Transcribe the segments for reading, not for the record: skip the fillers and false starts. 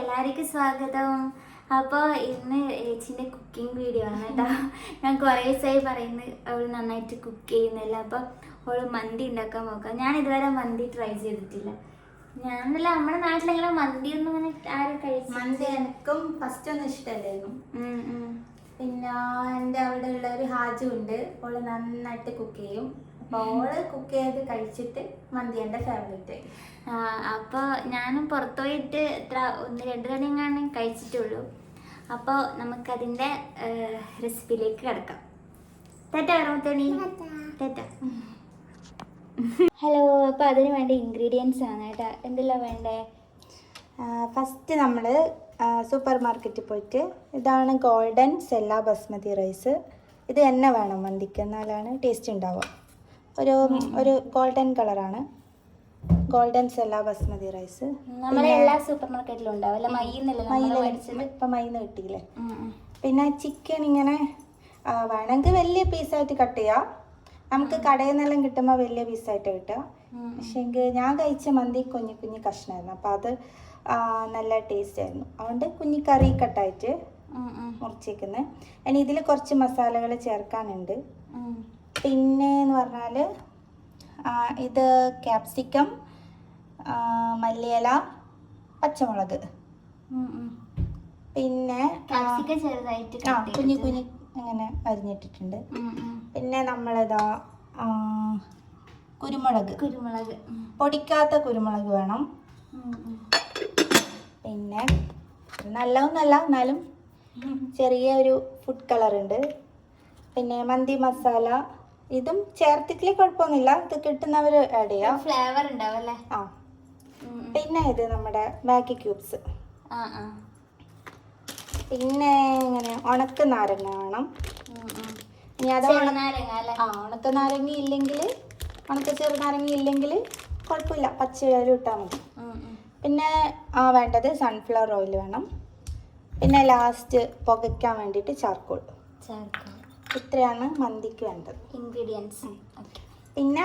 എല്ലാവർക്കും സ്വാഗതം. അപ്പോൾ ഇന്ന് ഏച്ചിൻ്റെ കുക്കിംഗ് വീഡിയോ ആണ് കേട്ടോ. ഞാൻ കുറേ ദിവസമായി പറയുന്നത് അവൾ നന്നായിട്ട് കുക്ക് ചെയ്യുന്നില്ല. അപ്പോൾ അവൾ മന്തി ഉണ്ടാക്കാൻ നോക്കാം. ഞാൻ ഇതുവരെ മന്തി ട്രൈ ചെയ്തിട്ടില്ല. ഞാനല്ല നമ്മുടെ നാട്ടിലെങ്ങനെ മന്തി ഒന്നും അങ്ങനെ ആരും കഴിച്ചു. മന്തി എനിക്കും ഫസ്റ്റ് ഒന്നും ഇഷ്ടമല്ലായിരുന്നു. പിന്നെ എൻ്റെ അവിടെ ഉള്ള ഒരു ഹാജു ഉണ്ട്, അവള് നന്നായിട്ട് കുക്ക് ചെയ്യും. അപ്പോൾ അവള് കുക്ക് ചെയ്ത് കഴിച്ചിട്ട് മന്തി എൻ്റെ ഫേവറേറ്റ്. അപ്പോൾ ഞാനും പുറത്തു പോയിട്ട് എത്ര 1-2 തവണ കഴിച്ചിട്ടുള്ളൂ. അപ്പോൾ നമുക്കതിൻ്റെ റെസിപ്പിയിലേക്ക് കിടക്കാം. തെറ്റ പറമ്പത്തണി തെറ്റ. ഹലോ. അപ്പോൾ അതിന് വേണ്ട ഇൻഗ്രീഡിയൻസ് ആണ് കേട്ടോ. എന്തെല്ലാം വേണ്ടേ? ഫസ്റ്റ് നമ്മൾ സൂപ്പർ മാർക്കറ്റിൽ പോയിട്ട് ഇതാണ് ഗോൾഡൻ സെല്ല ബസ്മതി റൈസ്. ഇത് തന്നെ വേണം മന്തിക്ക്, എന്നാലാണ് ടേസ്റ്റ് ഉണ്ടാവുക. ഒരു ഗോൾഡൻ കളറാണ് ഗോൾഡൻ സെല്ല ബസ്മതി റൈസ്. നമ്മളെ എല്ലാ സൂപ്പർ മാർക്കറ്റിലും ഉണ്ടാവും. ഇപ്പം മൈന്ന് കിട്ടിയില്ലേ. പിന്നെ ചിക്കൻ ഇങ്ങനെ വേണമെങ്കിൽ വലിയ പീസായിട്ട് കട്ട് ചെയ്യാം. നമുക്ക് കടയിൽ നിന്നെല്ലാം കിട്ടുമ്പോൾ വലിയ പീസായിട്ട് കിട്ടുക. പക്ഷേങ്കിൽ ഞാൻ കഴിച്ച മന്തി കുഞ്ഞു കുഞ്ഞു കഷ്ണമായിരുന്നു. അപ്പോൾ അത് നല്ല ടേസ്റ്റ് ആയിരുന്നു. അതുകൊണ്ട് കുഞ്ഞി കറി കട്ടായിട്ട് മുറിച്ചേക്കുന്നത്. ഇനി ഇതിൽ കുറച്ച് മസാലകൾ ചേർക്കാനുണ്ട്. പിന്നെ എന്ന് പറഞ്ഞാൽ ഇത് ക്യാപ്സിക്കം, മല്ലിയില, പച്ചമുളക്, പിന്നെ കുഞ്ഞു കുഞ്ഞു അങ്ങനെ അരിഞ്ഞിട്ടിട്ടുണ്ട്. പിന്നെ നമ്മളിതാ കുരുമുളക് പൊടിക്കാത്ത കുരുമുളക് വേണം. പിന്നെ നല്ലതൊന്നല്ല, എന്നാലും ചെറിയ ഒരു ഫുഡ് കളറുണ്ട്. പിന്നെ മന്തി മസാല, ഇതും ചേർത്തിട്ടില്ലേ കുഴപ്പമൊന്നുമില്ല, ഇത് കിട്ടുന്നവർ ആഡ് ചെയ്യാം, ഫ്ലേവർ ഉണ്ടാവും അല്ലേ. പിന്നെ ഇത് നമ്മുടെ മാഗി ക്യൂബ്സ്. പിന്നെ ഇങ്ങനെ ഉണക്ക നാരങ്ങ വേണം. ഇനി അത് ഉണക്ക നാരങ്ങ ഇല്ലെങ്കിൽ, ഉണക്ക ചെറുനാരങ്ങ ഇല്ലെങ്കിൽ കുഴപ്പമില്ല, പച്ചവെള്ളം ഇട്ടാൽ മതി. പിന്നെ വേണ്ടത് സൺഫ്ലവർ ഓയിൽ വേണം. പിന്നെ ലാസ്റ്റ് പുകയ്ക്കാൻ വേണ്ടിയിട്ട് ചാർക്കോൾ. ഇത്രയാണ് മന്തിക്ക് വേണ്ടത് ഇൻഗ്രീഡിയൻസ്. പിന്നെ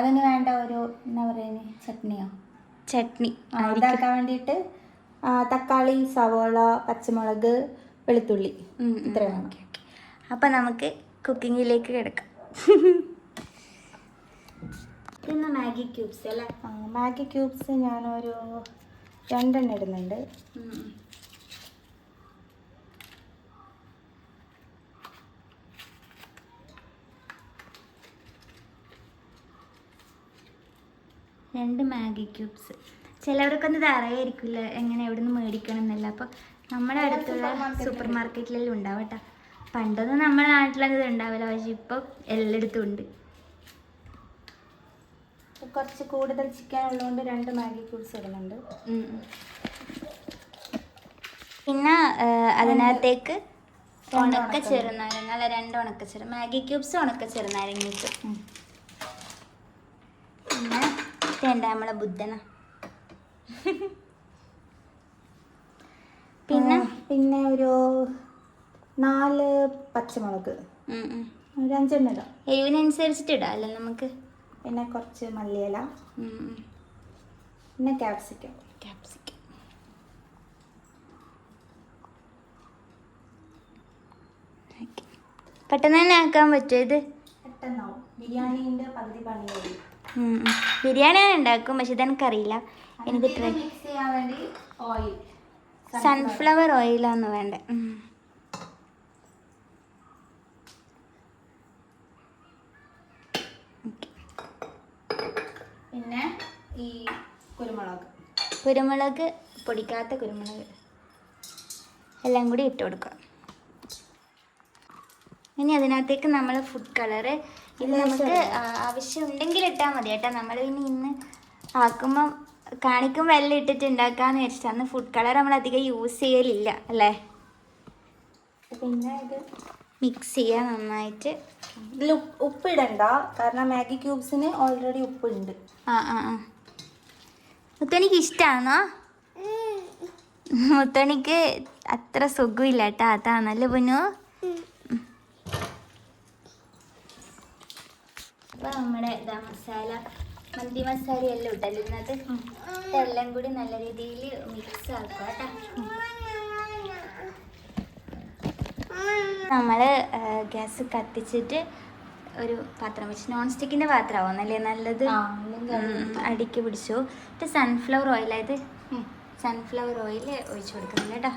അതിന് വേണ്ട ഒരു എന്താ പറയുക, ചട്നി ഉണ്ടാക്കാൻ വേണ്ടിയിട്ട് തക്കാളി, സവോള, പച്ചമുളക്, വെളുത്തുള്ളി, ഇത്രയാണ്. അപ്പം നമുക്ക് കുക്കിങ്ങിലേക്ക് കിടക്കാം. പിന്നെ മാഗി ക്യൂബ്സ് അല്ലേ? മാഗി ക്യൂബ്സ് ഞാനൊരു 2 ഇടുന്നുണ്ട്. രണ്ട് മാഗി ക്യൂബ്സ്. ചിലവർക്കൊന്നും ഇത് അറിയായിരിക്കില്ല എങ്ങനെ എവിടെ നിന്ന് മേടിക്കണം എന്നല്ല. അപ്പോൾ നമ്മുടെ അടുത്തുള്ള സൂപ്പർ മാർക്കറ്റിലെല്ലാം ഉണ്ടാവും കേട്ടോ. പണ്ടൊന്നും നമ്മുടെ നാട്ടിലത് ഉണ്ടാവില്ല, പക്ഷെ ഇപ്പോൾ എല്ലായിടത്തും ഉണ്ട്. കുറച്ച് കൂടുതൽ ചിക്കൻ ഉള്ളതുകൊണ്ട് 2 മാഗി ക്യൂബ്സ് ഇടുന്നുണ്ട്. പിന്നെ അതിനകത്തേക്ക് ഉണക്ക ചെറുനാരങ്ങ, അല്ല 2 ഉണക്ക മാഗി ക്യൂബ്സ് ഉണക്ക ചെറുനാരങ്ങ ഇട്ടു. പിന്നെ വേണ്ട നമ്മളെ ബുദ്ധന. പിന്നെ ഒരു 4 പച്ചമുളക്, ഒരു 5 ഇടാം, എരിവിനനുസരിച്ചിട്ട് ഇടാം അല്ലേ നമുക്ക്. പിന്നെ കുറച്ച് മല്ലിയില, പിന്നെ ക്യാപ്സിക്കം. പെട്ടെന്ന് തന്നെ ആക്കാൻ പറ്റുമോ ഇത്? പെട്ടെന്നാവും. ബിരിയാണീൻ്റെ പകുതി പണി കഴിയും. ബിരിയാണി ഞാൻ ഉണ്ടാക്കും, പക്ഷെ ഇതെനിക്കറിയില്ല. എനിക്ക് മിക്സ് ചെയ്യാൻ വേണ്ടി ഓയിൽ, സൺഫ്ലവർ ഓയിലാന്ന് വേണ്ടേ. പിന്നെ ഈ കുരുമുളക് പൊടിക്കാത്ത കുരുമുളക് എല്ലാം കൂടി ഇട്ട് കൊടുക്കുക. ഇനി അതിനകത്തേക്ക് നമ്മൾ ഫുഡ് കളറ്, ഇത് നമുക്ക് ആവശ്യമുണ്ടെങ്കിൽ ഇട്ടാൽ മതി കേട്ടോ. നമ്മൾ ഇന്ന് ആക്കുമ്പം കാണിക്കുമ്പോൾ എല്ലാം ഇട്ടിട്ട് ഉണ്ടാക്കാമെന്ന് വെച്ചിട്ട് അന്ന് ഫുഡ് കളർ നമ്മൾ അധികം യൂസ് ചെയ്യലില്ല അല്ലേ. പിന്നെ ഇത് മിക്സ് ചെയ്യുക നന്നായിട്ട്. ഇതിൽ ഉപ്പിടണ്ട, കാരണം മാഗി ക്യൂബ്സിന് ഓൾറെഡി ഉപ്പുണ്ട്. മുത്തണിക്ക് ഇഷ്ടമാണോ? മുത്തണിക്ക് അത്ര സുഖമില്ല കേട്ടോ, അതാണല്ലേ പൊന്നു. അപ്പോൾ നമ്മുടെ മസാല മന്തി മസാല എല്ലാം ഇട്ടല്ലോ ഇതിനകത്ത്. എല്ലാം കൂടി നല്ല രീതിയിൽ മിക്സ് ആക്കുക കേട്ടോ. നമ്മൾ ഗ്യാസ് കത്തിച്ചിട്ട് ഒരു പാത്രം വെച്ച്, നോൺ സ്റ്റിക്കിൻ്റെ പാത്രമാവുന്നല്ലേ നല്ലത്, അടിക്ക് പിടിച്ചു. എന്നിട്ട് സൺഫ്ലവർ ഓയിലായത്, സൺഫ്ലവർ ഓയിൽ ഒഴിച്ചു കൊടുക്കുന്നില്ല കേട്ടോ.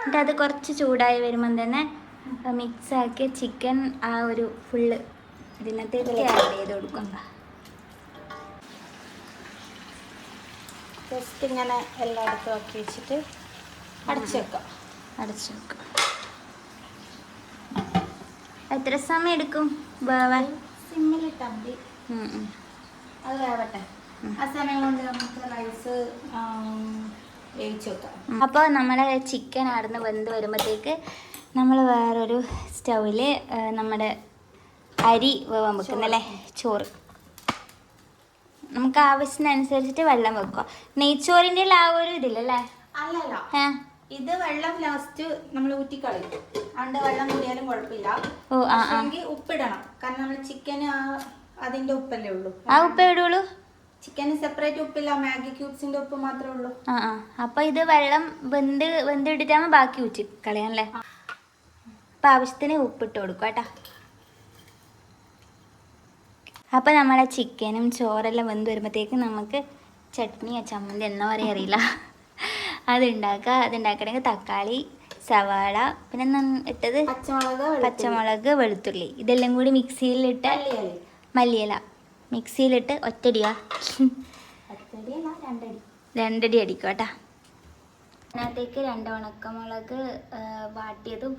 എന്നിട്ട് അത് കുറച്ച് ചൂടായി വരുമ്പം തന്നെ മിക്സാക്കിയ ചിക്കൻ ആ ഒരു ഫുള്ള് ഇതിനകത്തേക്ക് ആഡ് ചെയ്ത് കൊടുക്കും. ജസ്റ്റ് ഇങ്ങനെ എല്ലായിടത്തും ആക്കി വെച്ചിട്ട് അടച്ചു വെക്കാം. എത്ര സമയം എടുക്കും വേവാൻ? സിമ്മിലിട്ടാൽ മതി, അത് വേവട്ടെ. ആ സമയം കൊണ്ട് നമുക്ക് റൈസ് വേവിച്ച് വെക്കാം. അപ്പോൾ നമ്മുടെ ചിക്കൻ ആടുന്ന് വെന്ത് വരുമ്പോഴത്തേക്ക് നമ്മൾ വേറൊരു സ്റ്റൗവിൽ നമ്മുടെ അരി വേവാൻ വെക്കുന്നല്ലേ, ചോറ്. നമുക്ക് ആവശ്യത്തിനനുസരിച്ചിട്ട് വെള്ളം വെക്കുക. നെയ്ച്ചോറിൻ്റെ ആ ഒരു ഇതില്ലല്ലേ? അല്ലല്ല, ഇത് വെള്ളം ലാസ്റ്റ് നമ്മൾ ഊറ്റിക്കളയും. അതുകൊണ്ട് വെള്ളം കൂടിയാലും കുഴപ്പമില്ല. ഉപ്പിടണം, കാരണം നമ്മൾ ചിക്കന് അതിന്റെ ഉപ്പല്ലേ ഉള്ളൂ. ആ ഉപ്പ് ഇടുള്ളൂ. ചിക്കന് സെപ്പറേറ്റ് ഉപ്പില്ല, മാഗി ക്യൂബ്സിന്റെ ഉപ്പ് മാത്രമേ ഉള്ളൂ. അപ്പൊ ഇത് വെള്ളം വെന്തിട്ടിട്ടാകുമ്പോൾ ബാക്കി ഊറ്റി കളയാനല്ലേ. അപ്പൊ ആവശ്യത്തിന് ഉപ്പിട്ട് കൊടുക്കുക കേട്ടോ. അപ്പോൾ നമ്മളെ ചിക്കനും ചോറെല്ലാം വെന്ത് വരുമ്പോഴത്തേക്ക് നമുക്ക് ചട്നിയോ ചമ്മന്തി എന്നാ പറയാ അറിയില്ല, അതുണ്ടാക്കണമെങ്കിൽ തക്കാളി, സവാള, പിന്നെ ഇട്ടത് പച്ചമുളക്, വെളുത്തുള്ളി, ഇതെല്ലാം കൂടി മിക്സിയിലിട്ട്, മല്ലിയില മിക്സിയിലിട്ട് ഒറ്റടിയാ, രണ്ടടി അടിക്കും കേട്ടോ. അതിനകത്തേക്ക് 2 ഉണക്കമുളക് വാട്ടിയതും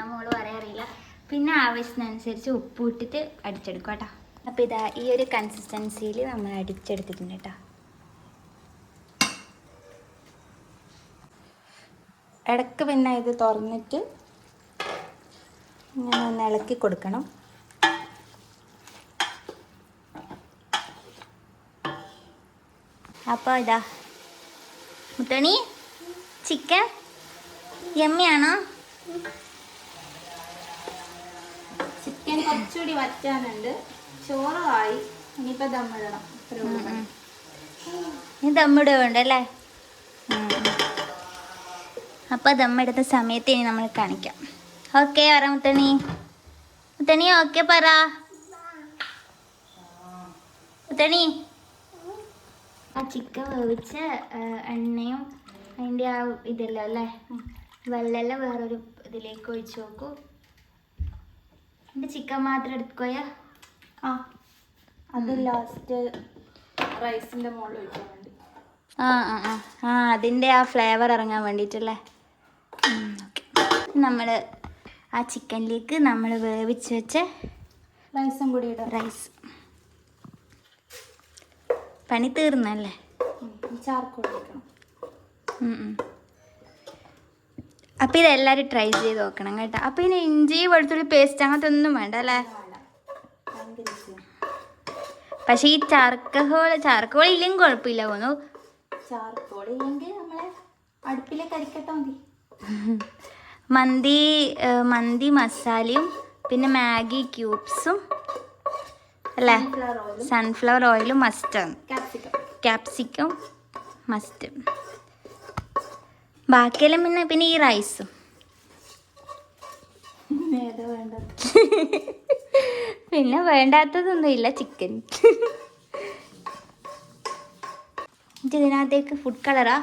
നമ്മൾ പറയാറില്ല, പിന്നെ ആവശ്യത്തിനനുസരിച്ച് ഉപ്പ് ഇട്ടിട്ട് അടിച്ചെടുക്കും കേട്ടോ. അപ്പോൾ ഇതാ ഈ ഒരു കൺസിസ്റ്റൻസിയിൽ നമ്മൾ അടിച്ചെടുത്തിട്ടുണ്ട് കേട്ടോ. ഇടയ്ക്ക് പിന്നെ ഇത് തുറന്നിട്ട് ഇങ്ങനെ ഒന്ന് ഇളക്കി കൊടുക്കണം. അപ്പോൾ ഇതാ മുത്തണി ചിക്കൻ യമ്മിയാണോ? ചിക്കൻ കുറച്ചുകൂടി വറ്റാനുണ്ട്, ചോറായി, ഇനിയിപ്പോൾ ദമ്മിടണം. ഇനി ദമ്മിടുകയുണ്ടല്ലേ? അപ്പോൾ ദമ്മിടുന്ന സമയത്ത് ഇനി നമ്മൾ കാണിക്കാം. ഓക്കെ പറ മുത്തണി, ഓക്കെ പറ മുത്തണി. ആ ചിക്കൻ വേവിച്ച എണ്ണയും അതിൻ്റെ ആ ഇതെല്ലാം അല്ലേ, വെള്ളമെല്ലാം വേറൊരു ഇതിലേക്ക് ഒഴിച്ച് നോക്കൂ. എൻ്റെ ചിക്കൻ മാത്രം എടുക്കുകയാ? അത് ലാസ്റ്റ് റൈസിൻ്റെ മുകളിൽ ഒഴിക്കാൻ വേണ്ടി. അതിൻ്റെ ആ ഫ്ലേവർ ഇറങ്ങാൻ വേണ്ടിയിട്ടല്ലേ. ഓക്കെ, നമ്മൾ ആ ചിക്കനിലേക്ക് നമ്മൾ വേവിച്ച് വെച്ച റൈസും കൂടി ഇടാം. റൈസ് പണി തീർന്നല്ലേ? ചാർക്കോൾ വെക്കണം. അപ്പം ഇതെല്ലാവരും ട്രൈ ചെയ്ത് നോക്കണം കേട്ടോ. അപ്പം ഇനി ഇഞ്ചി വെളുത്തുള്ളി പേസ്റ്റ് അങ്ങനത്തെ ഒന്നും വേണ്ട അല്ലേ? പക്ഷേ ഈ ചാർക്കോൾ ഇല്ലെങ്കിൽ കുഴപ്പമില്ല തോന്നുന്നു. ചാർക്കോൾ ഇല്ലെങ്കിൽ നമ്മളെ അടുപ്പിലെ കരിക്കട്ട മതി. മന്തി മസാലയും പിന്നെ മാഗി ക്യൂബ്സും അല്ലേ, സൺഫ്ലവർ ഓയിലും മസ്റ്റാണ്, ക്യാപ്സിക്കം മസ്റ്റ്, ബാക്കിയെല്ലാം പിന്നെ ഈ റൈസും. പിന്നെ വേണ്ടാത്തതൊന്നും ഇല്ല, ചിക്കൻ. ഇതിനകത്തേക്ക് ഫുഡ് കളറാ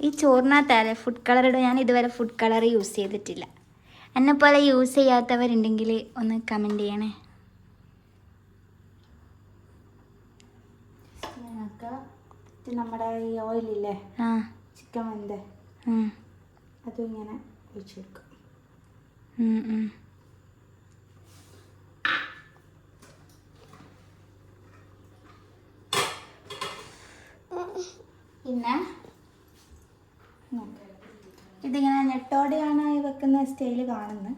ഈ ചോറിനകത്തല്ലേ ഫുഡ് കളർ ഇടും. ഞാൻ ഇതുവരെ ഫുഡ് കളർ യൂസ് ചെയ്തിട്ടില്ല. എന്നെപ്പോലെ യൂസ് ചെയ്യാത്തവരുണ്ടെങ്കിൽ ഒന്ന് കമൻറ്റ് ചെയ്യണേ. നമ്മുടെ ഈ ഓയിലില്ലേ, ചിക്കൻ വെന്ത അതും ഇങ്ങനെ ഒഴിച്ചു കൊടുക്കും. പിന്നെ ഇതിങ്ങനെ നെട്ടോടെയാണ് വെക്കുന്ന സ്റ്റൈല് കാണുന്നത്.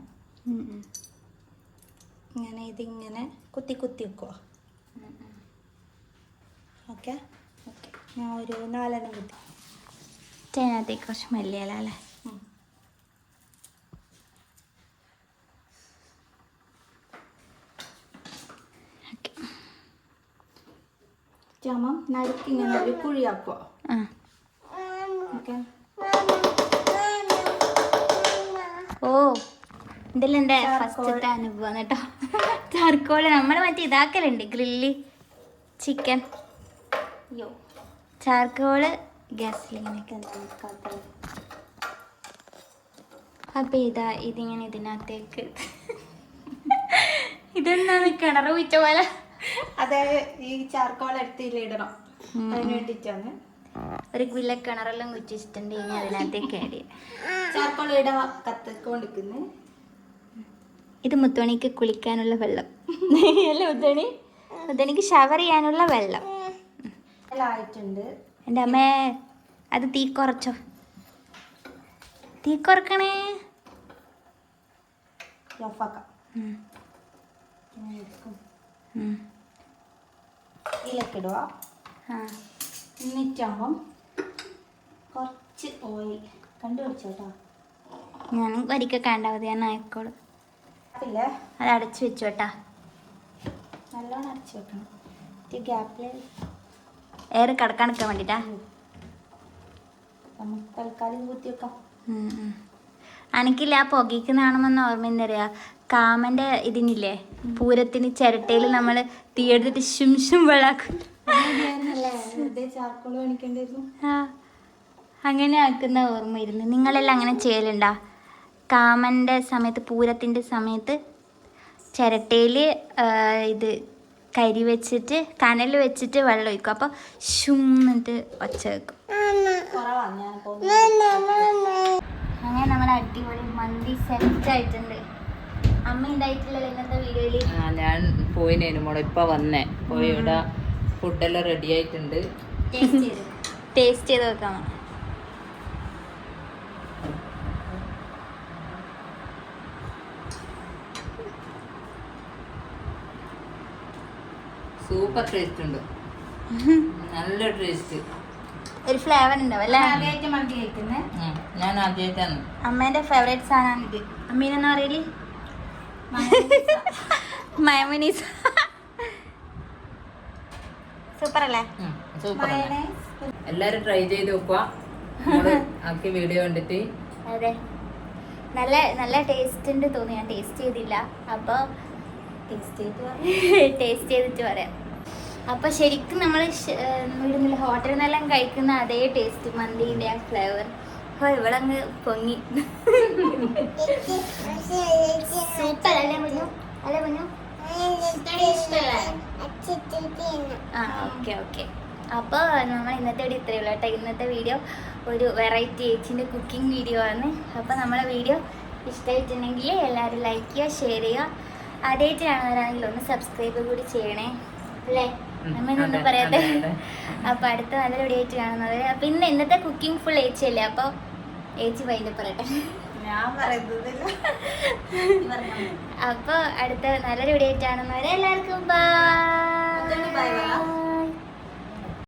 ഇങ്ങനെ ഇതിങ്ങനെ കുത്തി വെക്കുക. ഓക്കെ, ഞാൻ ഒരു 4 കുത്തി. അതിനകത്തേക്ക് കുറച്ച് മല്ലിയില അല്ലേ? ആകുമ്പം നടുക്ക് ഇങ്ങനെ ഒരു കുഴിയാക്കുക. ആ ഓക്കെ. ഓ ഇതെല്ലാം എൻ്റെ ഫസ്റ്റത്തെ അനുഭവം കേട്ടോ. ചാർക്കോള് നമ്മൾ മറ്റേ ഇതാക്കലുണ്ട് ഗ്രില്ല് ചിക്കൻ. അയ്യോ ചാർക്കോള് ഗ്യാസിലിങ്ങനെയൊക്കെ. അപ്പം ഇതിങ്ങനെ ഇതിനകത്തേക്ക് ഇതെന്താണ് കിണർ കുഴിച്ച പോലെ. അതായത് ഈ ചാർക്കോൾ എടുത്തിടണം, അതിന് വേണ്ടിയിട്ടാണ്. ഒരു കില കിണറെല്ലാം കുഴിച്ചിട്ടുണ്ട്. ഇനി അതിനകത്തേക്ക് ആഡ് ചെയ്യാം. ചാർക്കോൾ ഇടാ കത്തിക്കൊണ്ടിരിക്കുന്നു. ഇത് മുത്തോണിക്ക് കുളിക്കാനുള്ള വെള്ളം അല്ല മുത്തോണിക്ക് ഷവർ ചെയ്യാനുള്ള വെള്ളം. എല്ലാം ആയിട്ടുണ്ട്. എൻ്റെ അമ്മേ അത് തീ കുറച്ചോ, തീ കുറക്കണേ. ഓഫാക്കാം. ഇതിലേക്ക് ഇടുക. എന്നിട്ടാകുമ്പം കുറച്ച് ഓയിൽ കണ്ടുപിടിച്ചോട്ടോ. ഞാനും ഒരിക്കൽ കണ്ടാൽ ഞാൻ ആയിക്കോളൂ. ഇല്ലേ അത് അടച്ചു വെച്ചോട്ടാ. നല്ലോണം അരച്ച് വെക്കണം. ഈ ഗ്യാപ്പിൽ എയർ കിടക്കാൻ നിൽക്കാൻ വേണ്ടിട്ടാ. നമുക്ക് തൽക്കാലം കൂത്തി വെക്കാം. എനിക്കില്ല ആ പുകയ്ക്കുന്നതാണെന്ന് ഓർമ്മ എന്താ പറയുക, കാമൻ്റെ ഇതിനില്ലേ പൂരത്തിന് ചിരട്ടയിൽ നമ്മൾ തീയെടുത്തിട്ട് ശും വെള്ളാക്കും. ചാർക്കോൾ കാണിക്കേണ്ടിയിരുന്നു. ആ അങ്ങനെ ആക്കുന്ന ഓർമ്മ ഇരുന്നു. നിങ്ങളെല്ലാം അങ്ങനെ ചെയ്യലുണ്ടാ? കാമൻ്റെ സമയത്ത് പൂരത്തിൻ്റെ സമയത്ത് ചിരട്ടയിൽ ഇത് കരി വെച്ചിട്ട് കനൽ വെച്ചിട്ട് വെള്ളം ഒഴിക്കും. അപ്പോൾ എന്നിട്ട് ഒച്ച വെക്കും. അങ്ങനെ നമ്മൾ അടിപൊളി മന്തി സെറ്റ് ആയിട്ടുണ്ട്. അമ്മ ഉണ്ടായിട്ടില്ലല്ലോ ഇന്നത്തെ വീഡിയോയിൽ. ഞാൻ പോയിനേനു മോളെ, ഇപ്പൊ വന്നേ. പോയി ഇവിടെ ഫുഡെല്ലാം റെഡി ആയിട്ടുണ്ട്. ടേസ്റ്റ് ചെയ്ത് വെക്കാം. സൂപ്പർ ടേസ്റ്റ് ഉണ്ട്, നല്ല ടേസ്റ്റ്. ഒരു ഫ്ലേവർ ഉണ്ടാവും അല്ലേ? ആദ്യമായിട്ട് മന്തി കഴിക്കുന്നത്. ഞാൻ ആദ്യമായിട്ടാണ്. അമ്മേന്റെ ഫേവറേറ്റ് സാധനമാണ് ഇത്. അമ്മീനെന്ന് പറയല് മയോണൈസ്. സൂപ്പർ അല്ലേ? സൂപ്പർ. എല്ലാരും ട്രൈ ചെയ്ത് നോക്കുക. ആക്കി വീഡിയോ കണ്ടിട്ട്. അതെ, നല്ല നല്ല ടേസ്റ്റ് ഉണ്ട് തോന്നി. ഞാൻ ടേസ്റ്റ് ചെയ്തില്ല, അപ്പോൾ ടേസ്റ്റ് ചെയ്തിട്ട് പറയാം. അപ്പോൾ ശരിക്കും നമ്മൾ ഇവിടുന്ന് ഹോട്ടലിൽ നിന്നെല്ലാം കഴിക്കുന്ന അതേ ടേസ്റ്റ്, മന്തിൻ്റെ ആ ഫ്ലേവർ. അപ്പോൾ ഇവിടെ അങ്ങ് പൊങ്ങി. സൂപ്പർ അല്ലേ മുന്നു? അല്ലേ മുന്നു? ആ ഓക്കെ ഓക്കെ. അപ്പോൾ നമ്മൾ ഇന്നത്തെ വീഡിയോ ഇത്രയേ ഉള്ളൂ കേട്ടോ. ഇന്നത്തെ വീഡിയോ ഒരു വെറൈറ്റി ഏച്ചിൻ്റെ കുക്കിംഗ് വീഡിയോ ആണ്. അപ്പോൾ നമ്മളെ വീഡിയോ ഇഷ്ടമായിട്ടുണ്ടെങ്കിൽ എല്ലാവരും ലൈക്ക് ചെയ്യുക, ഷെയർ ചെയ്യുക. ആദ്യമായിട്ട് കാണുന്നവരാണെങ്കിൽ ഒന്ന് സബ്സ്ക്രൈബ് കൂടി ചെയ്യണേ അല്ലേ? നമ്മൊന്നും പറയാതെ. അപ്പോൾ അടുത്ത നല്ലൊരു വീഡിയോ ആയിട്ട് കാണുന്നത്. അപ്പോൾ ഇന്നത്തെ കുക്കിംഗ് ഫുൾ ഏച്ചി അല്ലേ? അപ്പോൾ ഏച്ചി വൈകിട്ട് പറയട്ടെ. ഞാൻ പറയുന്നില്ല. അപ്പോൾ അടുത്ത നല്ലൊരു വീഡിയോ ആയിട്ട് കാണുന്നവരെ എല്ലാവർക്കും ബൈ.